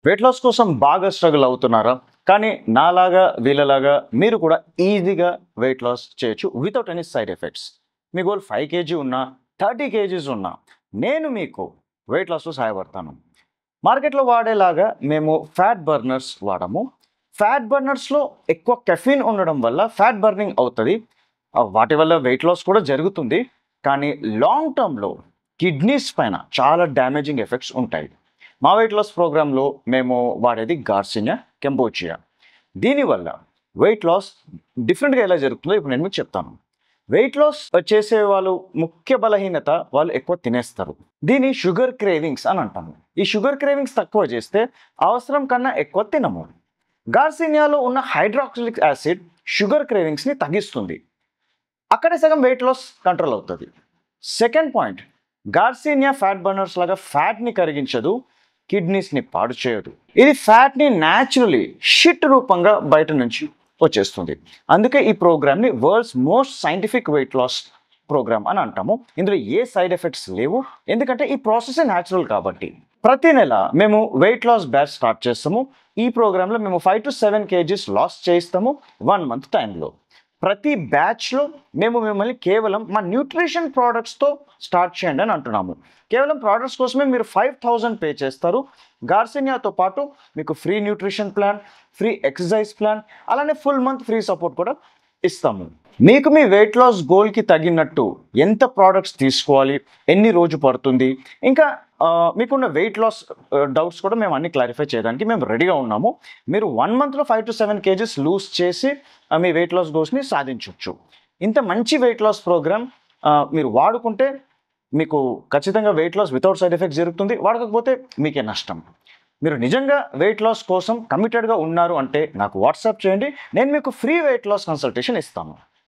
Weight loss కోసం బాగా struggle అవుతున్నారా? కానీ నాలాగా వీళ్ళలాగా మీరు కూడా ఈజీగా వెయిట్ లాస్ చేయొచ్చు వితౌట్ ఎనీ సైడ్ ఎఫెక్ట్స్. మీ గోల్ 5 కేజీ ఉన్నా, 30 కేజీస్ ఉన్నా నేను మీకు వెయిట్ లాస్‌లో సహాయపడతాను. మార్కెట్‌లో వాడేలాగా మేము ఫ్యాట్ బర్నర్స్ వాడము. ఫ్యాట్ బర్నర్స్‌లో ఎక్కువ కెఫీన్ ఉండడం వల్ల ఫ్యాట్ బర్నింగ్ అవుతది. వాటి వల్ల వెయిట్ లాస్ కూడా జరుగుతుంది. కానీ లాంగ్ టర్మ్‌లో కిడ్నీస్ పైన చాలా డ్యామేజింగ్ ఎఫెక్ట్స్ ఉంటాయి. మా వెయిట్ లాస్ ప్రోగ్రామ్‌లో మేము వాడేది గార్సినియా కెంబోచియా. దీనివల్ల వెయిట్ లాస్ డిఫరెంట్‌గా ఎలా జరుగుతుందో ఇప్పుడు నేను మీకు చెప్తాను. వెయిట్ లాస్ చేసే వాళ్ళు ముఖ్య బలహీనత వాళ్ళు ఎక్కువ తినేస్తారు. దీన్ని షుగర్ క్రేవింగ్స్ అని అంటాము. ఈ షుగర్ క్రేవింగ్స్ తక్కువ చేస్తే అవసరం కన్నా ఎక్కువ తినము. గార్సినియాలో ఉన్న హైడ్రాక్సిలిక్ యాసిడ్ షుగర్ క్రేవింగ్స్‌ని తగ్గిస్తుంది. అక్కడే సగం వెయిట్ లాస్ కంట్రోల్ అవుతుంది. Second point, garcinia fat burners లాగా ఫ్యాట్‌ని కరిగించదు, కిడ్నీస్‌ని పాడు చేయదు. ఇది ఫ్యాట్‌ని న్యాచురలీ షిట్ రూపంగా బయట నుంచి వచ్చేస్తుంది. అందుకే ఈ ప్రోగ్రామ్‌ని world's most scientific weight loss programme అని అంటాము. ఇందులో ఏ సైడ్ ఎఫెక్ట్స్ లేవు. ఎందుకంటే ఈ ప్రాసెస్ న్యాచురల్ కాబట్టి. ప్రతి నెల మేము వెయిట్ లాస్ బ్యాచ్ స్టార్ట్ చేస్తాము. ఈ ప్రోగ్రామ్‌లో మేము 5-7 కేజీస్ లాస్ చేయిస్తాము 1 మంత్ టైంలో. ప్రతి బ్యాచ్లో మేము మిమ్మల్ని కేవలం మా న్యూట్రిషన్ ప్రోడక్ట్స్తో స్టార్ట్ చేయండి అని అంటున్నాము. కేవలం ప్రోడక్ట్స్ కోసమే మీరు 5,000 పే చేస్తారు. గార్సినియాతో పాటు మీకు free nutrition plan, free exercise plan, అలానే ఫుల్ మంత్ ఫ్రీ సపోర్ట్ కూడా ఇస్తాము. మీకు మీ వెయిట్ లాస్ గోల్కి తగినట్టు ఎంత ప్రోడక్ట్స్ తీసుకోవాలి, ఎన్ని రోజు పడుతుంది, ఇంకా మీకున్న వెయిట్ లాస్ డౌట్స్ కూడా మేము అన్ని క్లారిఫై చేయడానికి మేము రెడీగా ఉన్నాము. మీరు 1 మంత్లో 5-7 కేజీస్ లూజ్ చేసి మీ వెయిట్ లాస్ గోల్స్ని సాధించవచ్చు. ఇంత మంచి వెయిట్ లాస్ ప్రోగ్రామ్ మీరు వాడుకుంటే మీకు ఖచ్చితంగా weight loss without side effects జరుగుతుంది. వాడకపోతే మీకే నష్టం. మీరు నిజంగా వెయిట్ లాస్ కోసం కమిటెడ్గా ఉన్నారు అంటే నాకు వాట్సాప్ చేయండి. నేను మీకు ఫ్రీ వెయిట్ లాస్ కన్సల్టేషన్ ఇస్తాను.